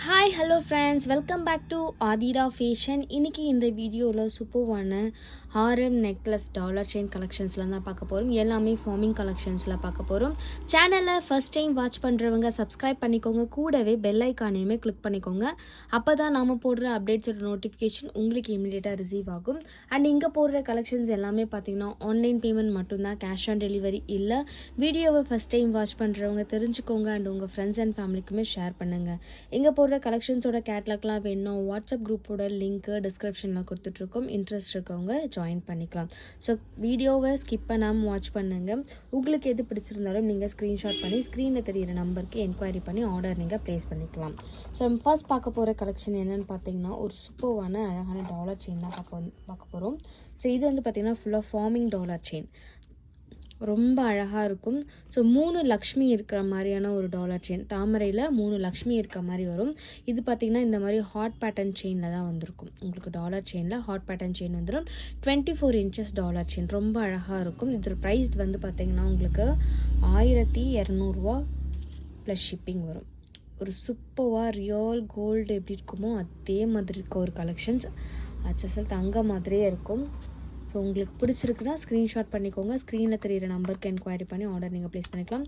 Hi hello friends, welcome back to Aathira fashion. இன்றைக்கி இந்த வீடியோவில் சூப்பர்வான ஆரம் நெக்லஸ் டாலர் செயின் கலெக்ஷன்ஸில் தான் பார்க்க போகிறோம். எல்லாமே ஃபார்மிங் கலெக்ஷன்ஸில் பார்க்க போகிறோம். சேனலை ஃபஸ்ட் டைம் வாட்ச் பண்ணுறவங்க சப்ஸ்கிரைப் பண்ணிக்கோங்க, கூடவே பெல் ஐக்கானையுமே கிளிக் பண்ணிக்கோங்க. அப்போ தான் நாம் போடுற அப்டேட்ஸோட நோட்டிஃபிகேஷன் உங்களுக்கு இமீடியட்டாக ரிசீவ் ஆகும். அண்ட் இங்கே போடுற கலெக்ஷன்ஸ் எல்லாமே பார்த்திங்கன்னா ஆன்லைன் பேமெண்ட் மட்டும்தான், கேஷ் ஆன் டெலிவரி இல்லை. வீடியோவை ஃபஸ்ட் டைம் வாட்ச் பண்ணுறவங்க தெரிஞ்சுக்கோங்க அண்ட் உங்கள் ஃப்ரெண்ட்ஸ் அண்ட் ஃபேமிலிக்குமே ஷேர் பண்ணுங்கள். இங்கே போடுற கலெக்ஷன்ஸோட கேட்லாக்லாம் வேணும், வாட்ஸ்அப் குரூப்போட லிங்க்கு டிஸ்கிரிப்ஷனில் கொடுத்துட்ருக்கோம். இன்ட்ரெஸ்ட் இருக்கவங்க ஜாயின் பண்ணிக்கலாம். ஸோ வீடியோவை ஸ்கிப் பண்ணாமல் வாட்ச் பண்ணுங்கள். உங்களுக்கு எது பிடிச்சிருந்தாலும் நீங்கள் ஸ்க்ரீன்ஷாட் பண்ணி ஸ்க்ரீனில் தெரிகிற நம்பருக்கு என்கொயரி பண்ணி ஆர்டர் நீங்கள் ப்ளேஸ் பண்ணிக்கலாம். ஸோ நம்ம ஃபர்ஸ்ட் பார்க்க போகிற கலெக்ஷன் என்னென்னு பார்த்தீங்கன்னா, ஒரு சூப்பர்வான அழகான டாலர் செயின் தான் பார்க்க போகிறோம். ஸோ இது வந்து பார்த்திங்கன்னா ஃபுல்லாக ஃபார்மிங் டாலர் செயின், ரொம்ப அழகாக இருக்கும். ஸோ 3 லக்ஷ்மி இருக்கிற மாதிரியான ஒரு டாலர் செயின், தாமரையில் 3 லக்ஷ்மி இருக்க மாதிரி வரும். இது பார்த்திங்கன்னா இந்த மாதிரி ஹாட் பேட்டர்ன் செயினில் தான் வந்திருக்கும். உங்களுக்கு டாலர் செயினில் ஹாட் பேட்டர்ன் செயின் வந்துடும். 24 இன்ச்சஸ் டாலர் செயின், ரொம்ப அழகாக இருக்கும். இதோட ப்ரைஸ் வந்து பார்த்திங்கன்னா உங்களுக்கு 1200 ப்ளஸ் ஷிப்பிங் வரும். ஒரு சூப்பராக ரியல் கோல்டு எப்படி இருக்குமோ அதே மாதிரி இருக்க ஒரு கலெக்ஷன்ஸ், அச்சசல் தங்க மாதிரியே இருக்கும். ஸோ உங்களுக்கு பிடிச்சிருக்குன்னா ஸ்க்ரீன்ஷாட் பண்ணிக்கோங்க, ஸ்க்ரீனில் தெரிகிற நம்பருக்கு என்கொயரி பண்ணி ஆர்டர் நீங்கள் ப்ளேஸ் பண்ணிக்கலாம்.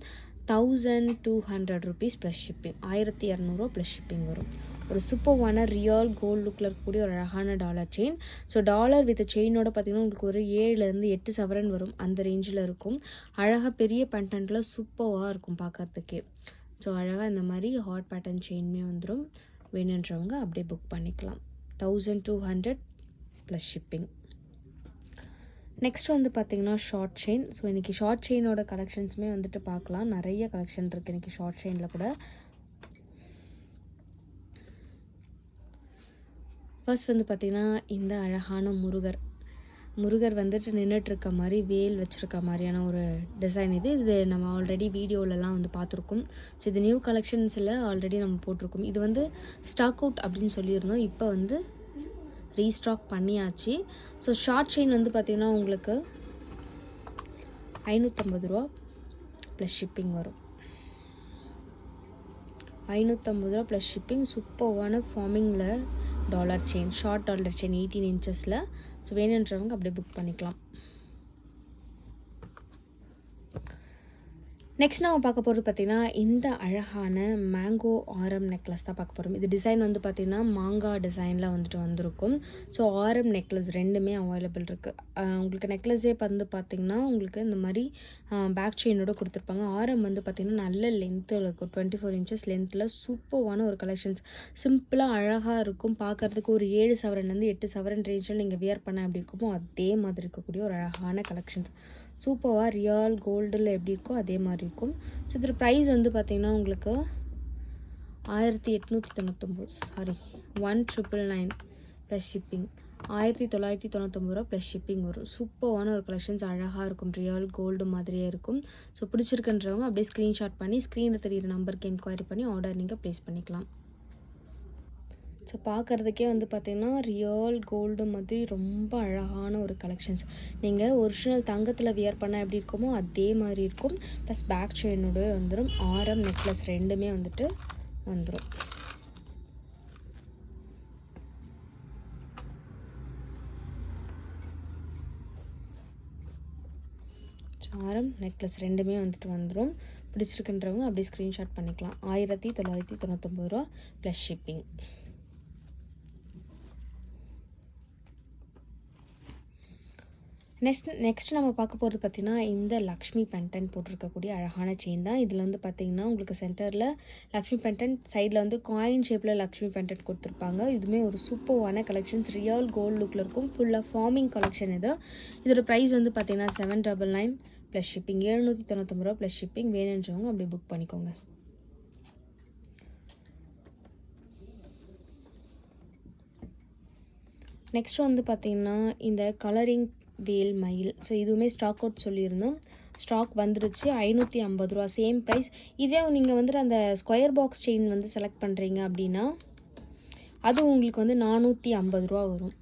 1200 rupees plus shipping, 1200 plus shipping வரும். ஒரு சூப்பர்வான ரியல் கோல்டு லுக்கில் இருக்கக்கூடிய ஒரு அழகான dollar chain. So dollar with செயினோட பார்த்திங்கன்னா உங்களுக்கு ஒரு 7 to 8 சவரன் வரும், அந்த ரேஞ்சில் இருக்கும். அழகாக பெரிய பெண்டன்ட்டில் சூப்பராக இருக்கும் பார்க்குறதுக்கே. ஸோ அழகாக இந்த மாதிரி ஹாட் பேட்டர்ன் செயினுமே வந்துடும். வேணுன்றவங்க அப்படியே புக் பண்ணிக்கலாம். 1200 ப்ளஸ் ஷிப்பிங். நெக்ஸ்ட் வந்து பார்த்திங்கன்னா ஷார்ட் செயின். ஸோ இன்றைக்கி ஷார்ட் செயினோட கலெக்ஷன்ஸுமே வந்துட்டு பார்க்கலாம். நிறைய கலெக்ஷன் இருக்குது இன்றைக்கி ஷார்ட் செயினில் கூட. ஃபர்ஸ்ட் வந்து பார்த்திங்கன்னா இந்த அழகான முருகர் வந்துட்டு நின்றுட்டுருக்க மாதிரி வேல் வச்சுருக்க மாதிரியான ஒரு டிசைன். இது நம்ம ஆல்ரெடி வீடியோலலாம் வந்து பார்த்துருக்கோம். ஸோ இது நியூ கலெக்ஷன்ஸில் ஆல்ரெடி நம்ம போட்டிருக்கோம். இது வந்து ஸ்டாக் அவுட் அப்படின்னு சொல்லியிருந்தோம், இப்போ வந்து ரீஸ்டாக் பண்ணியாச்சு. ஸோ ஷார்ட் செயின் வந்து பார்த்திங்கன்னா உங்களுக்கு 550 ப்ளஸ் ஷிப்பிங் வரும். 550 ப்ளஸ் ஷிப்பிங். சூப்பர்வான ஃபார்மிங்கில் dollar chain, short dollar chain 18 இன்ச்சஸில். ஸோ வேணுன்றவங்க அப்படியே புக் பண்ணிக்கலாம். நெக்ஸ்ட் நம்ம பார்க்க போகிறது பார்த்திங்கன்னா இந்த அழகான மேங்கோ ஆரம் நெக்லஸ் தான் பார்க்க போகிறோம். இது டிசைன் வந்து பார்த்திங்கன்னா மாங்காய் டிசைனில் வந்துட்டு வந்திருக்கும். ஸோ ஆரம் நெக்லஸ் ரெண்டுமே அவைலபிள் இருக்குது. உங்களுக்கு நெக்லஸே வந்து பார்த்திங்கன்னா உங்களுக்கு இந்த மாதிரி பேக் செயினோட கொடுத்துருப்பாங்க. ஆரம் வந்து பார்த்திங்கன்னா நல்ல லென்த்தில் இருக்கும், 24 இன்ச்சஸ் லென்த்தில். சூப்பர்வான ஒரு கலெக்ஷன்ஸ், சிம்பிளாக அழகாக இருக்கும். பார்க்குறதுக்கு ஒரு 7 சவரன்லேருந்து 8 சவரன் ரேஞ்சில் நீங்கள் வியர் பண்ண எப்படி இருக்குமோ அதே மாதிரி இருக்கக்கூடிய ஒரு அழகான கலெக்ஷன்ஸ். சூப்பராக ரியல் கோல்டில் எப்படி இருக்கோ அதே மாதிரி இருக்கும். ஸோ இதோட ப்ரைஸ் வந்து பார்த்திங்கன்னா உங்களுக்கு 1899 1999 ப்ளஸ் ஷிப்பிங், 1999 ப்ளஸ் ஷிப்பிங் வரும். சூப்பரான ஒரு கலெக்ஷன்ஸ், அழகாக இருக்கும், ரியல் கோல்டு மாதிரியே இருக்கும். ஸோ பிடிச்சிருக்குன்றவங்க அப்படியே ஸ்க்ரீன்ஷாட் பண்ணி ஸ்க்ரீனில் தெரிகிற நம்பருக்கு என்கொயரி பண்ணி ஆர்டர் நீங்கள் ப்ளேஸ் பண்ணிக்கலாம். ஸோ பார்க்குறதுக்கே வந்து பார்த்திங்கன்னா ரியல் கோல்டு மாதிரி ரொம்ப அழகான ஒரு கலெக்ஷன்ஸ். நீங்கள் ஒரிஜினல் தங்கத்தில் வியர் பண்ண எப்படி இருக்குமோ அதே மாதிரி இருக்கும். ப்ளஸ் பேக் செயினோட வந்துடும். ஆரம் நெக்லஸ் ரெண்டுமே வந்துட்டு வந்துடும். ஆரம் நெக்லஸ் ரெண்டுமே வந்துட்டு வந்துடும். பிடிச்சிருக்குன்றவங்க அப்படியே ஸ்க்ரீன்ஷாட் பண்ணிக்கலாம். 1999 ப்ளஸ் ஷிப்பிங். நெக்ஸ்ட் நம்ம பார்க்க போகிறது பார்த்திங்கன்னா இந்த லக்ஷ்மி பென்டன் போட்டிருக்கக்கூடிய அழகான செயின் தான். இதில் வந்து பார்த்திங்கன்னா உங்களுக்கு சென்டரில் லக்ஷ்மி பென்டன், சைடில் வந்து காயின் ஷேப்பில் லக்ஷ்மி பென்டன் கொடுத்துருப்பாங்க. இதுவுமே ஒரு சூப்பர்வான கலெக்ஷன்ஸ், ரியல் கோல்டு லுக்கில் இருக்கும். ஃபுல்லாக ஃபார்மிங் கலெக்ஷன் இது. இதோட ப்ரைஸ் வந்து பார்த்திங்கன்னா 799 ப்ளஸ் ஷிப்பிங், 799 ப்ளஸ் ஷிப்பிங். வேணுன்றவங்க அப்படியே புக் பண்ணிக்கோங்க. நெக்ஸ்ட் வந்து பார்த்திங்கன்னா இந்த கலரிங் வேல் மயில். ஸோ இதுவுமே ஸ்டாக் அவுட் சொல்லியிருந்தோம், ஸ்டாக் வந்துடுச்சு. 550 சேம் ப்ரைஸ். இதே நீங்கள் வந்துட்டு அந்த ஸ்கொயர் பாக்ஸ் செயின் வந்து செலக்ட் பண்ணுறீங்க அப்படின்னா அது உங்களுக்கு வந்து 450 வரும்.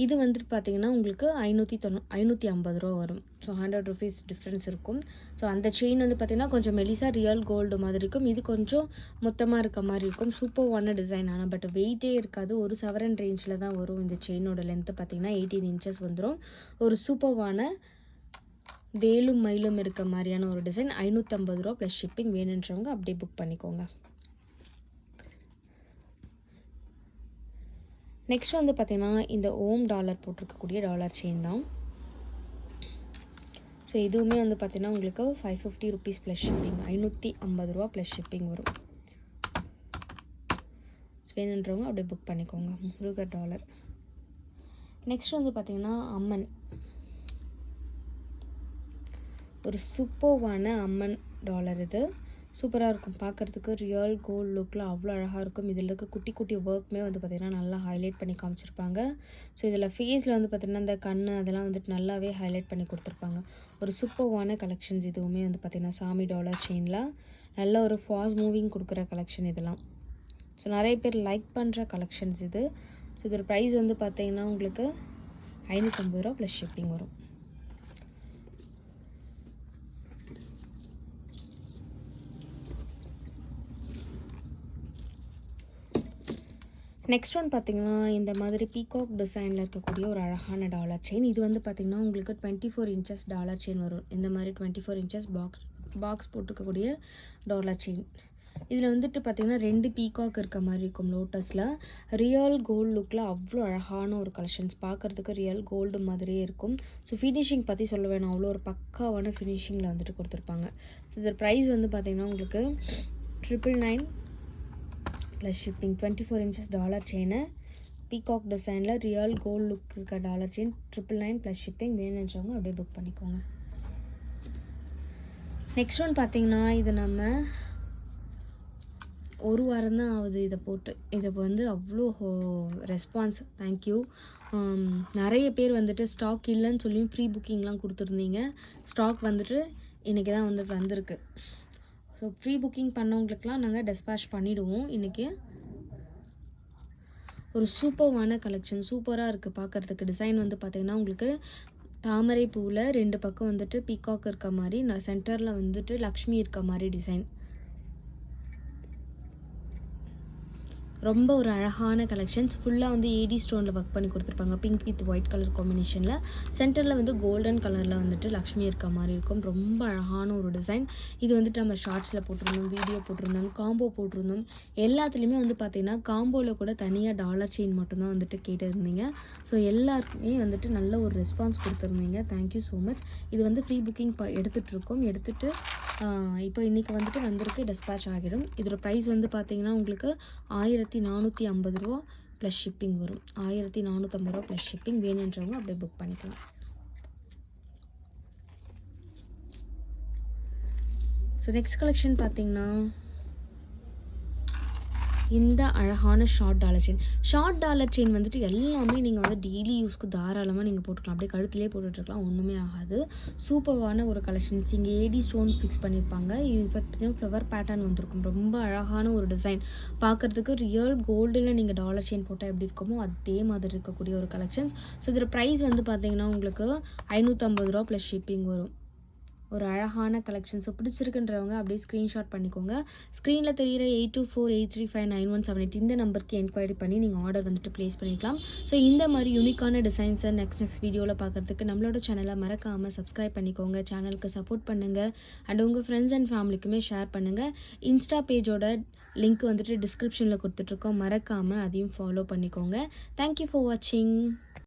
இது வந்துட்டு பார்த்தீங்கன்னா உங்களுக்கு 550 ரூபா வரும். ஸோ 100 ருபீஸ் டிஃப்ரென்ஸ் இருக்கும். ஸோ அந்த செயின் வந்து பார்த்தீங்கன்னா கொஞ்சம் மெலிசா ரியல் கோல்டு மாதிரி இருக்கும். இது கொஞ்சம் மொத்தமாக இருக்க மாதிரி இருக்கும். சூப்பர்வான டிசைன். ஆனால் பட் வெயிட்டே இருக்காது. ஒரு சவரன் ரேஞ்சில் தான் வரும். இந்த செயினோட லென்த்து பார்த்தீங்கன்னா 18 இன்ச்சஸ் வந்துடும். ஒரு சூப்பர்வான வேலும் மயிலும் இருக்க மாதிரியான ஒரு டிசைன். 550 ரூபா ப்ளஸ் ஷிப்பிங். வேணுன்றவங்க அப்படியே புக் பண்ணிக்கோங்க. நெக்ஸ்ட் வந்து பார்த்திங்கன்னா இந்த ஓம் டாலர் போட்டிருக்கக்கூடிய டாலர் செயின் தான். ஸோ இதுவுமே வந்து பார்த்திங்கன்னா உங்களுக்கு 550 ருபீஸ் ப்ளஸ் ஷிப்பிங். 550 ரூபா ப்ளஸ் ஷிப்பிங் வரும். வேணுன்றவங்க அப்படியே புக் பண்ணிக்கோங்க. முருகர் டாலர். நெக்ஸ்ட் வந்து பார்த்திங்கன்னா அம்மன். ஒரு சூப்பர்வான அம்மன் டாலர் இது. சூப்பராக இருக்கும் பார்க்குறதுக்கு. ரியல் கோல்டு லுக்கில் அவ்வளோ அழகாக இருக்கும். இதில் இருக்க குட்டி குட்டி ஒர்க்குமே வந்து பார்த்திங்கன்னா நல்லா ஹைலைட் பண்ணி காமிச்சிருப்பாங்க. ஸோ இதில் ஃபேஸில் வந்து பார்த்திங்கன்னா இந்த கண் அதெல்லாம் வந்துட்டு நல்லாவே ஹைலைட் பண்ணி கொடுத்துருப்பாங்க. ஒரு சூப்பர்வான கலெக்ஷன்ஸ் இதுவுமே வந்து பார்த்திங்கன்னா சாமி டாலர் செயினில் நல்ல ஒரு ஃபாஸ்ட் மூவிங் கொடுக்குற கலெக்ஷன் இதெல்லாம். ஸோ நிறைய பேர் லைக் பண்ணுற கலெக்ஷன்ஸ் இது. ஸோ இதோட ப்ரைஸ் வந்து பார்த்திங்கன்னா உங்களுக்கு 550 ரூபா ப்ளஸ் ஷிப்பிங் வரும். நெக்ஸ்ட் ஒன் பார்த்திங்கன்னா இந்த மாதிரி பீகாக் டிசைனில் இருக்கக்கூடிய ஒரு அழகான டாலர் செயின். இது வந்து பார்த்திங்கன்னா உங்களுக்கு 24 இன்ச்சஸ் டாலர் செயின் வரும். இந்த மாதிரி 24 இன்ச்சஸ் பாக்ஸ் போட்டிருக்கக்கூடிய டாலர் செயின். இதில் வந்துட்டு பார்த்திங்கன்னா 2 பீகாக் இருக்க மாதிரி இருக்கும் லோட்டஸில். ரியல் கோல்டு லுக்கில் அவ்வளோ அழகான ஒரு கலெக்ஷன்ஸ். பார்க்குறதுக்கு ரியல் கோல்டு மாதிரியே இருக்கும். ஸோ ஃபினிஷிங் பற்றி சொல்ல வேணும். அவ்வளோ ஒரு பக்காவான ஃபினிஷிங்கில் வந்துட்டு கொடுத்துருப்பாங்க. ஸோ இதோட ப்ரைஸ் வந்து பார்த்திங்கன்னா உங்களுக்கு 999 ப்ளஸ் ஷிப்பிங். 24 இன்ச்சஸ் டாலர் செயினை பீகாக் டிசைனில் ரியல் கோல்டு லுக் இருக்க டாலர் செயின் 999 ப்ளஸ் ஷிப்பிங். வேணுன்றவங்க அப்படியே புக் பண்ணிக்கோங்க. நெக்ஸ்ட் ஒன் பார்த்திங்கன்னா இது நம்ம ஒரு வாரம் தான் ஆகுது இதை போட்டு. இதை வந்து அவ்வளோ ரெஸ்பான்ஸ். தேங்க்யூ. நிறைய பேர் வந்துட்டு ஸ்டாக் இல்லைன்னு சொல்லி ஃப்ரீ புக்கிங்லாம் கொடுத்துருந்தீங்க. ஸ்டாக் வந்துட்டு இன்றைக்கி தான் வந்து வந்திருக்கு. ஸோ ப்ரீ புக்கிங் பண்ணவங்களுக்குலாம் நாங்கள் டெஸ்பேச் பண்ணிவிடுவோம் இன்றைக்கி. ஒரு சூப்பர்வான கலெக்ஷன். சூப்பராக இருக்குது பார்க்குறதுக்கு. டிசைன் வந்து பார்த்திங்கன்னா உங்களுக்கு தாமரை பூவில் 2 பக்கம் வந்துட்டு பீகாக் இருக்க மாதிரி, சென்டரில் வந்துட்டு லக்ஷ்மி இருக்க மாதிரி டிசைன். ரொம்ப ஒரு அழகான கலெக்ஷன்ஸ். ஃபுல்லாக வந்து ஏடி ஸ்டோனில் ஒர்க் பண்ணி கொடுத்துருப்பாங்க. பிங்க் வித் ஒயிட் கலர் காம்பினேஷனில். சென்டரில் வந்து கோல்டன் கலரில் வந்துட்டு லக்ஷ்மி இருக்க மாதிரி இருக்கும். ரொம்ப அழகான ஒரு டிசைன். இது வந்துட்டு நம்ம ஷார்ட்ஸில் போட்டிருந்தோம், வீடியோ போட்டிருந்தோம், காம்போ போட்டிருந்தோம். எல்லாத்துலேயுமே வந்து பார்த்திங்கன்னா காம்போவில் கூட தனியாக டாலர் செயின் மட்டும்தான் வந்துட்டு கேட்டிருந்தீங்க. ஸோ எல்லாருக்குமே வந்துட்டு நல்ல ஒரு ரெஸ்பான்ஸ் கொடுத்துருந்தீங்க. Thank you so much. இது வந்து ப்ரீ புக்கிங் எடுத்துகிட்ருக்கோம். எடுத்துகிட்டு இப்போ இன்றைக்கி வந்துட்டு வந்திருக்கு, டெஸ்பேச் ஆகிடும். இதோட ப்ரைஸ் வந்து பார்த்திங்கன்னா உங்களுக்கு 1450 ரூபா ப்ளஸ் ஷிப்பிங் வரும். 1450 ரூபா ப்ளஸ் ஷிப்பிங். வேணுன்றவங்க அப்படியே புக் பண்ணிக்கலாம். ஸோ நெக்ஸ்ட் கலெக்ஷன் பார்த்திங்கன்னா இந்த அழகான ஷார்ட் டாலர் செயின் வந்துட்டு எல்லாமே நீங்கள் வந்து டெய்லி யூஸ்க்கு தாராளமாக நீங்கள் போட்டுக்கலாம். அப்படியே கழுத்துலேயே போட்டுட்ருக்கலாம், ஒன்றுமே ஆகாது. சூப்பர்வான ஒரு கலெக்ஷன்ஸ். இங்கே ஏடி ஸ்டோன் ஃபிக்ஸ் பண்ணியிருப்பாங்க. இது பார்த்தீங்கன்னா ஃப்ளவர் பேட்டர்ன் வந்திருக்கும். ரொம்ப அழகான ஒரு டிசைன். பார்க்குறதுக்கு ரியல் கோல்டில் நீங்கள் டாலர் செயின் போட்டால் எப்படி இருக்குமோ அதே மாதிரி இருக்கக்கூடிய ஒரு கலெக்ஷன்ஸ். ஸோ இதோட ப்ரைஸ் வந்து பார்த்திங்கன்னா உங்களுக்கு 550 ரூபா ப்ளஸ் ஷிப்பிங் வரும். ஒரு அழகான கலெக்ஷன். ஸோ பிடிச்சிருக்குன்றவங்க அப்படியே ஸ்க்ரீன்ஷாட் பண்ணிக்கோங்க. ஸ்க்ரீனில் தெரிகிற 8248359178 இந்த நம்பருக்கு என்கொயரி பண்ணி நீங்கள் ஆர்டர் வந்துட்டு ப்ளேஸ் பண்ணிக்கலாம். ஸோ இந்த மாதிரி யூனிக்கான டிசைன்ஸை நெக்ஸ்ட் வீடியோவில் பார்க்குறதுக்கு நம்மளோட சேனலை மறக்காமல் சப்ஸ்கிரைப் பண்ணிக்கோங்க. சேனலுக்கு சப்போர்ட் பண்ணுங்கள். அண்ட் உங்கள் ஃப்ரெண்ட்ஸ் அண்ட் ஃபேமிலிக்குமே ஷேர் பண்ணுங்கள். இன்ஸ்டா பேஜோட லிங்க் வந்துட்டு டிஸ்கிரிப்ஷனில் கொடுத்துட்ருக்கோம். மறக்காமல் அதையும் ஃபாலோ பண்ணிக்கோங்க. தேங்க்யூ ஃபார் வாட்சிங்.